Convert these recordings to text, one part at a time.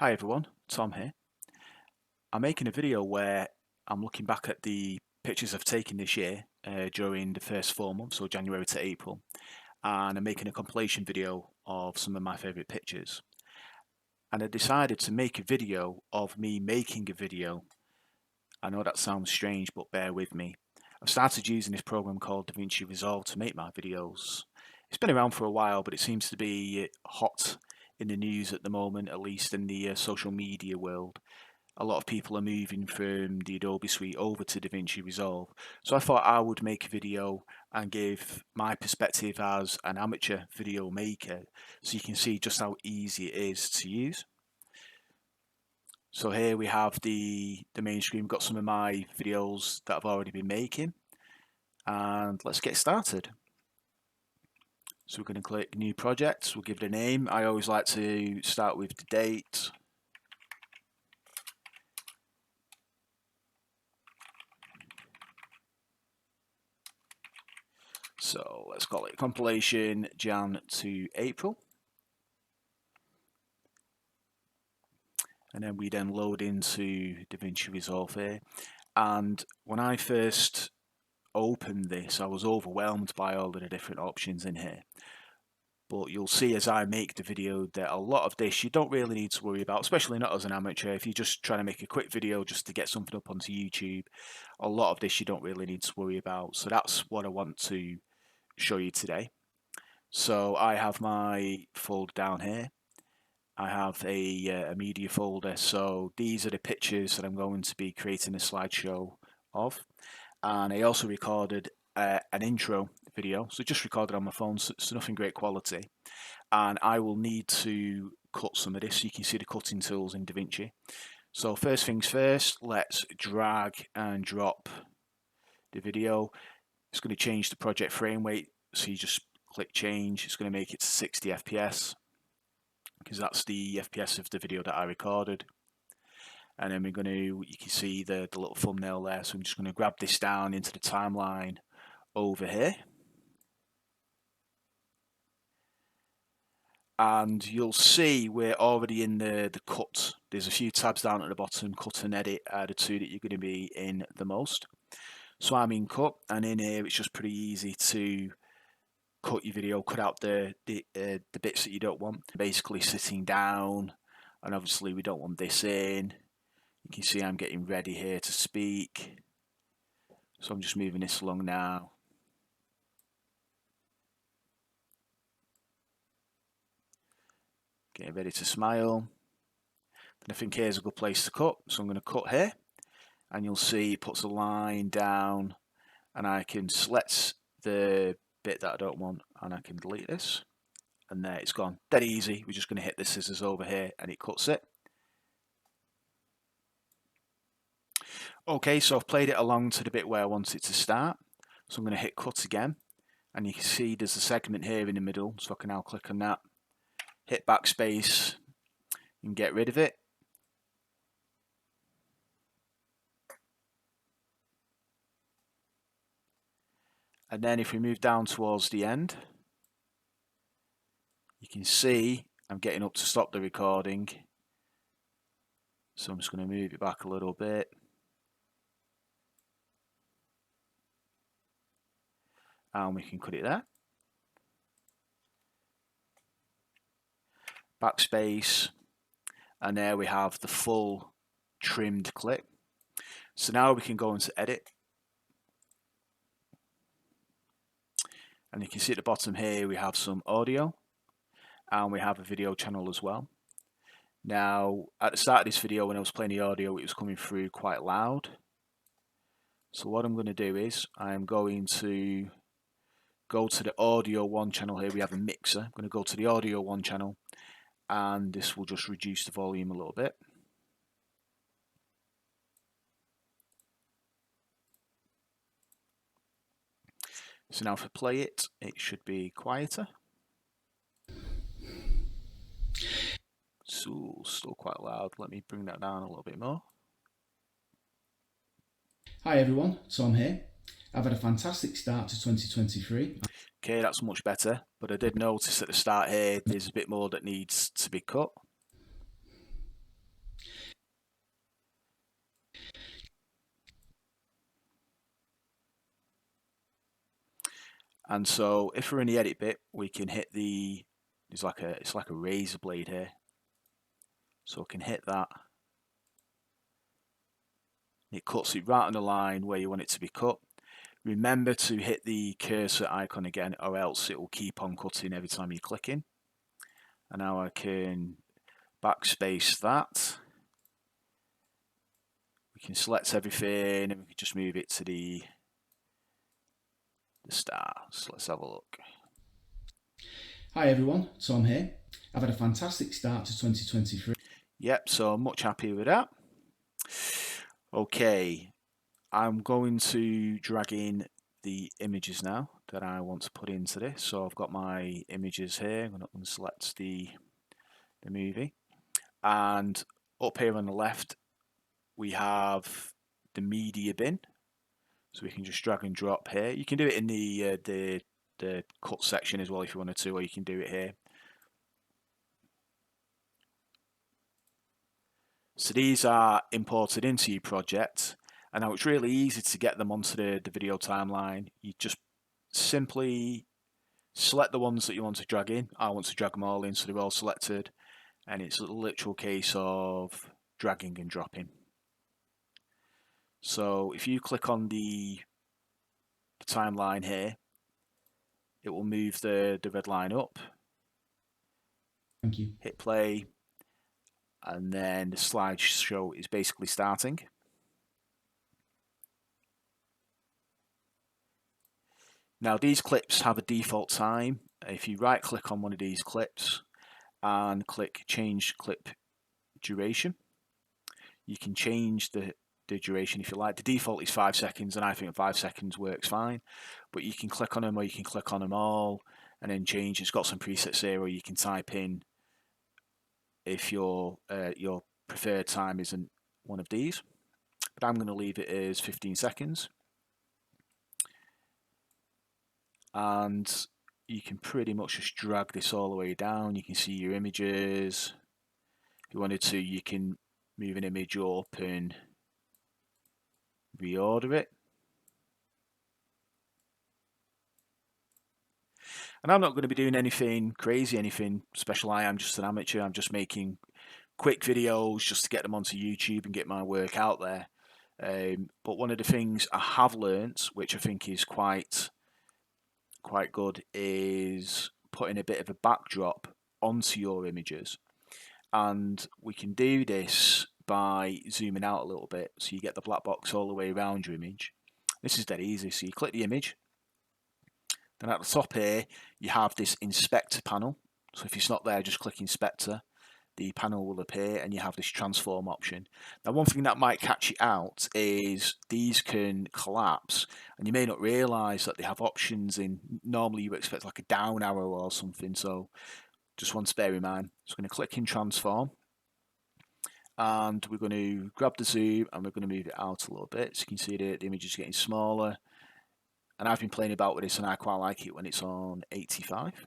Hi everyone, Tom here. I'm making a video where I'm looking back at the pictures I've taken this year during the first 4 months, so January to April, and I'm making a compilation video of some of my favourite pictures. And I decided to make a video of me making a video. I know that sounds strange, but bear with me. I've started using this program called Davinci Resolve to make my videos. It's been around for a while, but it seems to be hot in the news at the moment, at least in the social media world. A lot of people are moving from the Adobe Suite over to Davinci Resolve. So I thought I would make a video and give my perspective as an amateur video maker so you can see just how easy it is to use. So here we have the main screen. We've got some of my videos that I've already been making, and let's get started. So we're going to click new project. We'll give it a name. I always like to start with the date. So let's call it compilation Jan to April. And then we then load into Davinci Resolve here. And when I first opened this, I was overwhelmed by all of the different options in here. But you'll see as I make the video that a lot of this you don't really need to worry about, especially not as an amateur. If you're just trying to make a quick video just to get something up onto YouTube, a lot of this you don't really need to worry about. So that's what I want to show you today. So I have my folder down here. I have a media folder, so these are the pictures that I'm going to be creating a slideshow of. And I also recorded an intro video, so just recorded on my phone, so it's nothing great quality. And I will need to cut some of this, so you can see the cutting tools in DaVinci. So first things first, let's drag and drop the video. It's going to change the project frame rate, so you just click change. It's going to make it to 60 FPS. Because that's the FPS of the video that I recorded. And then we're going to, you can see the little thumbnail there, so I'm just going to grab this down into the timeline over here. And you'll see we're already in the cut. There's a few tabs down at the bottom. Cut and edit are the two that you're going to be in the most. So I'm in cut, and in here it's just pretty easy to cut your video, cut out the bits that you don't want. Basically sitting down, and obviously we don't want this in. You can see I'm getting ready here to speak. So I'm just moving this along now. Getting ready to smile. And I think here's a good place to cut. So I'm going to cut here. And you'll see it puts a line down. And I can select the bit that I don't want. And I can delete this. And there it's gone. Dead easy. We're just going to hit the scissors over here and it cuts it. Okay, so I've played it along to the bit where I want it to start. So I'm going to hit cut again. And you can see there's a segment here in the middle. So I can now click on that. Hit backspace and get rid of it. And then if we move down towards the end, you can see I'm getting up to stop the recording. So I'm just going to move it back a little bit. And we can cut it there. Backspace. And there we have the full trimmed clip. So now we can go into edit. And you can see at the bottom here we have some audio. And we have a video channel as well. Now, at the start of this video, when I was playing the audio, it was coming through quite loud. So what I'm going to do is, I'm going to go to the audio 1 channel here. We have a mixer. I'm going to go to the audio 1 channel, and this will just reduce the volume a little bit. So now if I play it, it should be quieter. So still quite loud. Let me bring that down a little bit more. Hi everyone, Tom here. I've had a fantastic start to 2023. Okay, that's much better, but I did notice at the start here there's a bit more that needs to be cut. And so if we're in the edit bit, we can hit it's like a razor blade here. So I can hit that. It cuts it right on the line where you want it to be cut. Remember to hit the cursor icon again, or else it will keep on cutting every time you click in. And now I can backspace that. We can select everything and we can just move it to the start. So let's have a look. Hi everyone, Tom here. I've had a fantastic start to 2023. Yep, so I'm much happier with that. Okay, I'm going to drag in the images now that I want to put into this. So I've got my images here. I'm going to unselect the movie. And up here on the left, we have the media bin. So we can just drag and drop here. You can do it in the cut section as well if you wanted to, or you can do it here. So these are imported into your project, and now it's really easy to get them onto the video timeline. You just simply select the ones that you want to drag in. I want to drag them all in, so they're all selected, and it's a literal case of dragging and dropping. So if you click on the timeline here, it will move the red line up. Thank you. Hit play, and then the slideshow is basically starting. Now these clips have a default time. If you right click on one of these clips and click change clip duration, you can change the duration if you like. The default is 5 seconds, and I think 5 seconds works fine, but you can click on them or you can click on them all and then change. It's got some presets here, or you can type in if your preferred time isn't one of these, but I'm going to leave it as 15 seconds. And you can pretty much just drag this all the way down. You can see your images. If you wanted to, you can move an image up and reorder it. And I'm not going to be doing anything crazy, anything special. I am just an amateur. I'm just making quick videos just to get them onto YouTube and get my work out there. But one of the things I have learnt, which I think is quite good, is putting a bit of a backdrop onto your images. And we can do this by zooming out a little bit, so you get the black box all the way around your image. This is dead easy. So you click the image, then at the top here you have this inspector panel. So if it's not there, just click inspector. The panel will appear and you have this transform option. Now one thing that might catch you out is these can collapse, and you may not realise that they have options in. Normally you expect like a down arrow or something, so just one to bear in mind. So I'm going to click in transform, and we're going to grab the zoom and we're going to move it out a little bit, so you can see the image is getting smaller. And I've been playing about with this and I quite like it when it's on 85.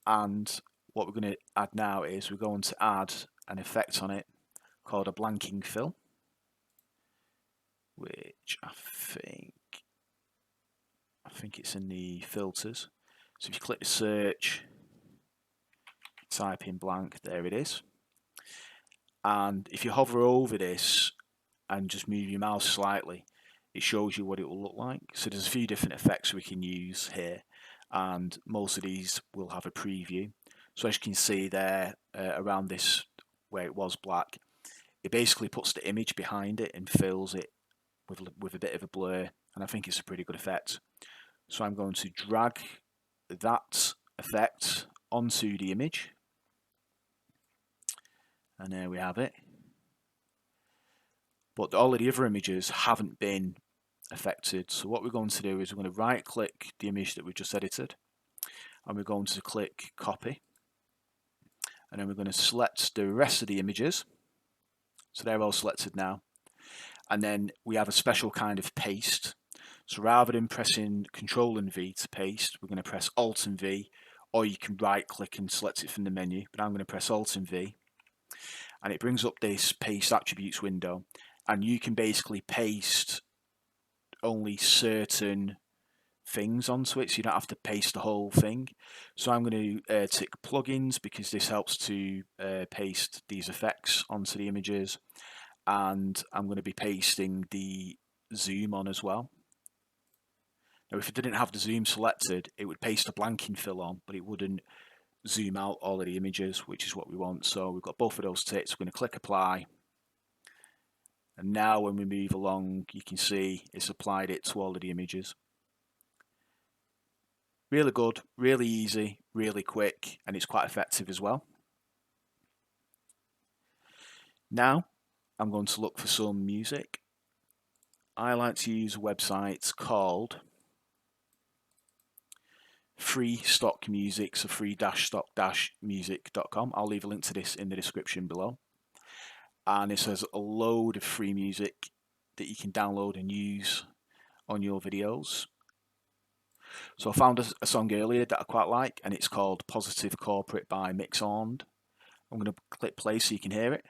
And what we're going to add now is we're going to add an effect on it called a blanking fill, which I think it's in the filters. So if you click the search, type in blank, there it is. And if you hover over this and just move your mouse slightly, it shows you what it will look like. So there's a few different effects we can use here, and most of these will have a preview. So as you can see there, around this where it was black, it basically puts the image behind it and fills it with a bit of a blur, and I think it's a pretty good effect. So I'm going to drag that effect onto the image, and there we have it. But all of the other images haven't been affected. So what we're going to do is we're going to right click the image that we just edited, and we're going to click copy, and then we're going to select the rest of the images. So they're all selected now. And then we have a special kind of paste. So rather than pressing Ctrl and V to paste, we're going to press Alt and V, or you can right click and select it from the menu, but I'm going to press Alt and V. And it brings up this paste attributes window, and you can basically paste only certain things onto it, so you don't have to paste the whole thing. So I'm going to tick plugins, because this helps to paste these effects onto the images, and I'm going to be pasting the zoom on as well. Now if it didn't have the zoom selected, it would paste a blanking fill on, but it wouldn't zoom out all of the images, which is what we want. So we've got both of those ticked. We're going to click apply, and now when we move along, you can see it's applied it to all of the images. Really good, really easy, really quick, and it's quite effective as well. Now I'm going to look for some music. I like to use a website called Free Stock Music, so free-stock-music.com. I'll leave a link to this in the description below. And it says a load of free music that you can download and use on your videos. So I found a song earlier that I quite like, and it's called Positive Corporate by Mixound. I'm going to click play so you can hear it.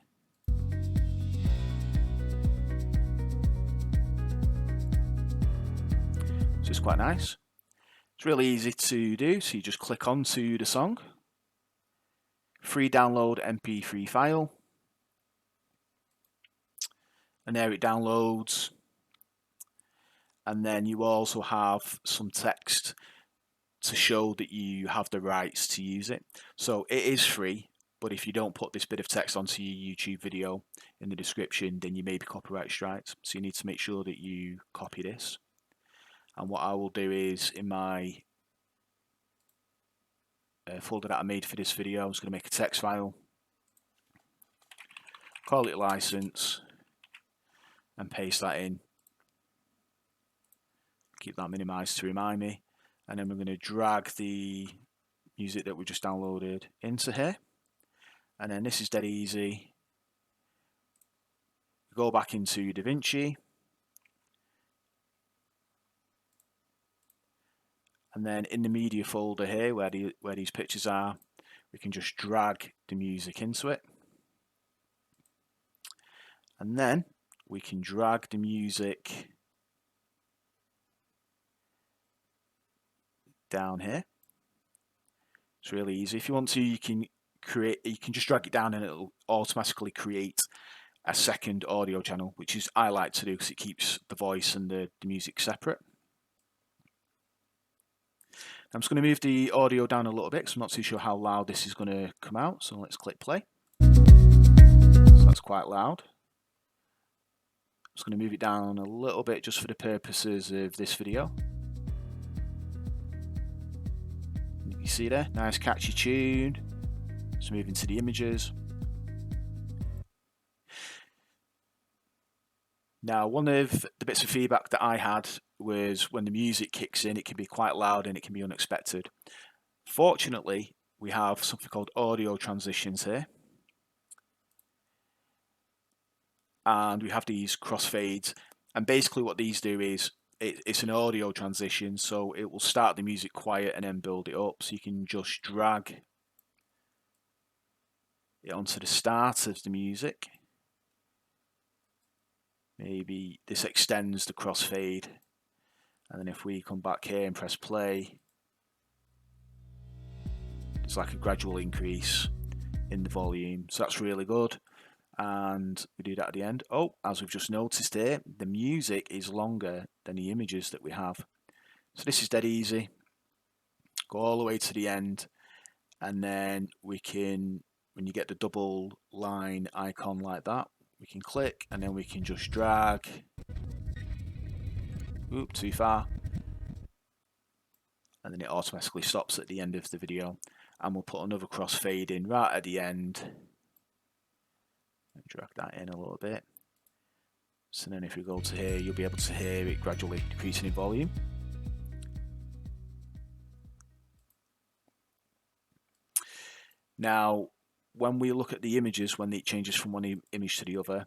So it's quite nice. It's really easy to do, so you just click onto the song. Free download MP3 file. And there it downloads. And then you also have some text to show that you have the rights to use it. So it is free, but if you don't put this bit of text onto your YouTube video in the description, then you may be copyright striked. So you need to make sure that you copy this. And what I will do is, in my folder that I made for this video, I'm just going to make a text file, call it license, and paste that in. Keep that minimized to remind me. And then we're going to drag the music that we just downloaded into here. And then this is dead easy. Go back into Davinci. And then in the media folder here, where these pictures are, we can just drag the music into it. And then we can drag the music down here. It's really easy. If you want to, you can just drag it down and it'll automatically create a second audio channel, which is I like to do because it keeps the voice and the music separate. I'm just going to move the audio down a little bit because I'm not too sure how loud this is going to come out. So let's click play. So that's quite loud. I'm just going to move it down a little bit just for the purposes of this video. You see there, nice catchy tune. Let's move into the images. Now, one of the bits of feedback that I had was when the music kicks in, it can be quite loud and it can be unexpected. Fortunately, we have something called audio transitions here. And we have these crossfades. And basically what these do is, it's an audio transition, so it will start the music quiet and then build it up. So you can just drag it onto the start of the music. Maybe this extends the crossfade. And then if we come back here and press play, it's like a gradual increase in the volume. So that's really good. And we do that at the end. Oh, as we've just noticed here, the music is longer than the images that we have. So this is dead easy. Go all the way to the end, and then we can, when you get the double line icon like that, we can click and then we can just drag. Oop, too far. And then it automatically stops at the end of the video. And we'll put another crossfade in right at the end. Drag that in a little bit. So then if we go to here, you'll be able to hear it gradually decreasing in volume. Now, when we look at the images, when it changes from one image to the other,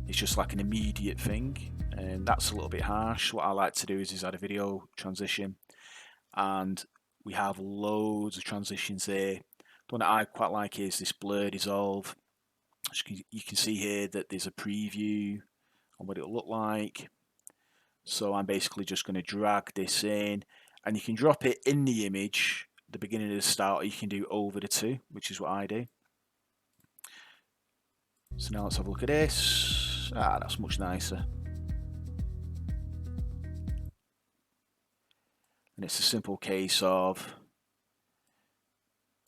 it's just like an immediate thing, and that's a little bit harsh. What I like to do is add a video transition, and we have loads of transitions here. The one that I quite like is this blur dissolve. You can see here that there's a preview on what it'll look like. So I'm basically just going to drag this in, and you can drop it in the image, the beginning of the start, or you can do over the two, which is what I do. So now let's have a look at this. Ah, that's much nicer. And it's a simple case of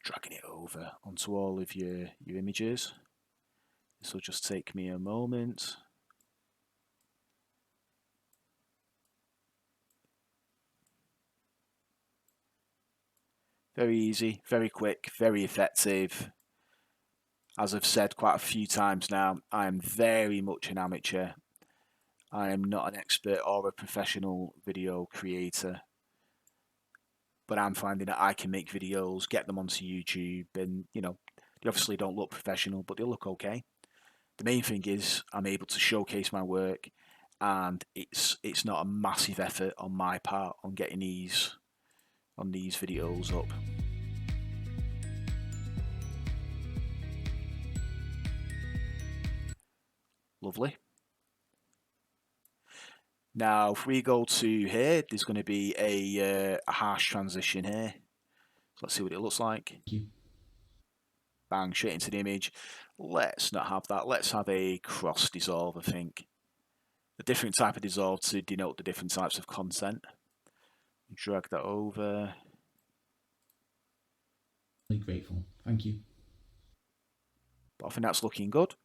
dragging it over onto all of your images. This will just take me a moment. Very easy, very quick, very effective. As I've said quite a few times now, I am very much an amateur. I am not an expert or a professional video creator. But I'm finding that I can make videos, get them onto YouTube, and they obviously don't look professional, but they look okay. The main thing is I'm able to showcase my work, and it's not a massive effort on my part on getting these videos up. Lovely. Now, if we go to here, there's going to be a harsh transition here. So let's see what it looks like. Thank you. Bang, straight into the image. Let's not have that. Let's have a cross dissolve, I think. A different type of dissolve to denote the different types of content. Drag that over. Really grateful. Thank you. But I think that's looking good.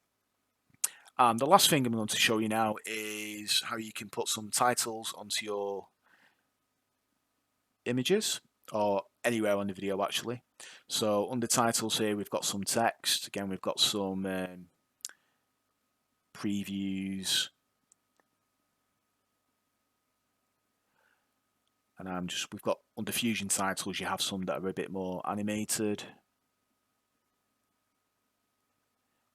And the last thing I'm going to show you now is how you can put some titles onto your images, or anywhere on the video actually. So under titles here we've got some text. Again, we've got some previews. And we've got under Fusion titles, you have some that are a bit more animated.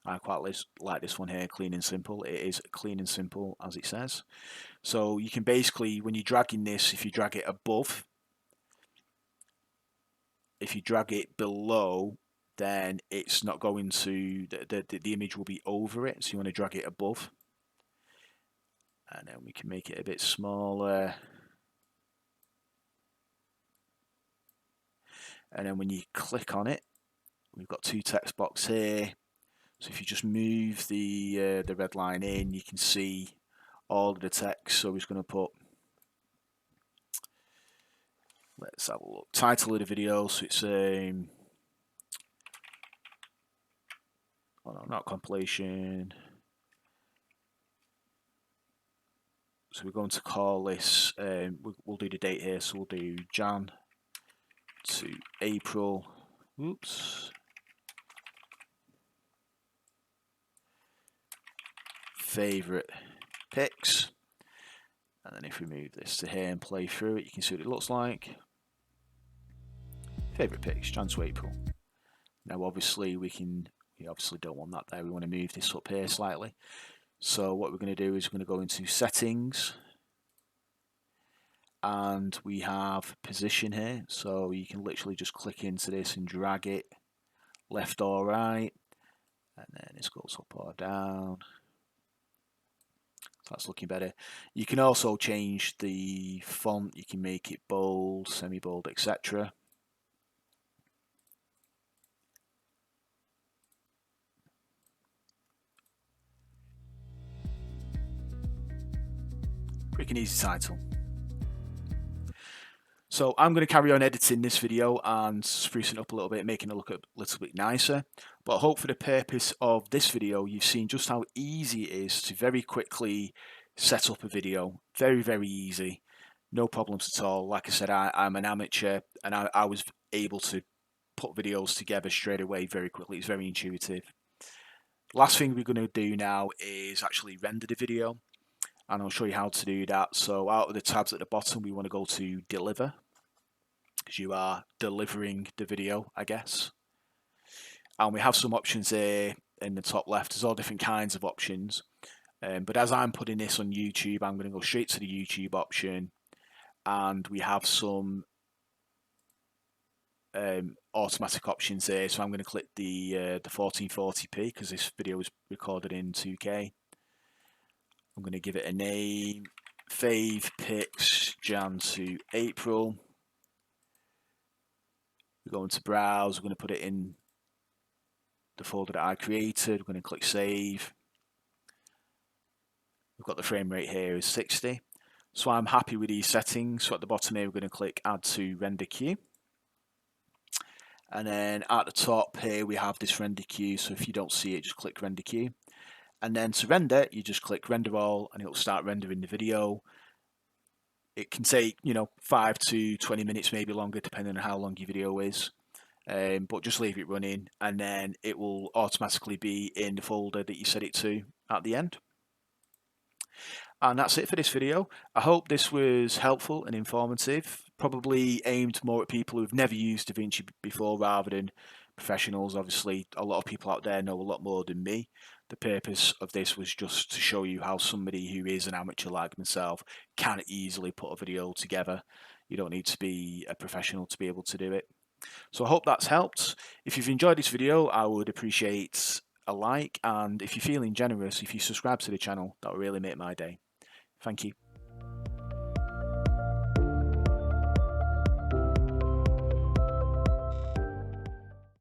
I quite like this one here, clean and simple. It is clean and simple, as it says. So you can basically, when you're dragging this, if you drag it above, if you drag it below, then it's not going to, the image will be over it. So you want to drag it above. And then we can make it a bit smaller. And then when you click on it, we've got two text boxes here. So if you just move the red line in, you can see all of the text. So we're just going to put, let's have a look, title of the video. So it's oh no, not compilation. So we're going to call this, we'll do the date here. So we'll do Jan to April. Oops. Favorite pics. And then if we move this to here and play through it, you can see what it looks like. Favorite pics, Jan to April. Now obviously we obviously don't want that there. We want to move this up here slightly. So what we're going to do is we're going to go into settings. And we have position here. So you can literally just click into this and drag it left or right. And then this goes up or down. That's looking better. You can also change the font. You can make it bold, semi-bold, etc. Quick and easy title. So I'm going to carry on editing this video and sprucing it up a little bit, making it look a little bit nicer. But I hope for the purpose of this video, you've seen just how easy it is to very quickly set up a video. Very, very easy. No problems at all. Like I said, I'm an amateur, and I was able to put videos together straight away very quickly. It's very intuitive. Last thing we're going to do now is actually render the video. And I'll show you how to do that. So out of the tabs at the bottom, we want to go to deliver, because you are delivering the video, I guess. And we have some options here in the top left. There's all different kinds of options. But as I'm putting this on YouTube, I'm going to go straight to the YouTube option. And we have some automatic options here. So I'm going to click the 1440p because this video is recorded in 2K. I'm going to give it a name. fave pics Jan to April. We're going to browse, we're going to put it in the folder that I created, we're going to click save. We've got the frame rate here is 60. So I'm happy with these settings. So at the bottom here, we're going to click add to render queue. And then at the top here, we have this render queue. So if you don't see it, just click render queue. And then to render, you just click render all and it'll start rendering the video. It can take, 5 to 20 minutes, maybe longer, depending on how long your video is. But just leave it running and then it will automatically be in the folder that you set it to at the end. And that's it for this video. I hope this was helpful and informative, probably aimed more at people who've never used Davinci before rather than professionals. Obviously, a lot of people out there know a lot more than me. The purpose of this was just to show you how somebody who is an amateur like myself can easily put a video together. You don't need to be a professional to be able to do it. So I hope that's helped. If you've enjoyed this video, I would appreciate a like, and if you're feeling generous, if you subscribe to the channel, that would really make my day. Thank you.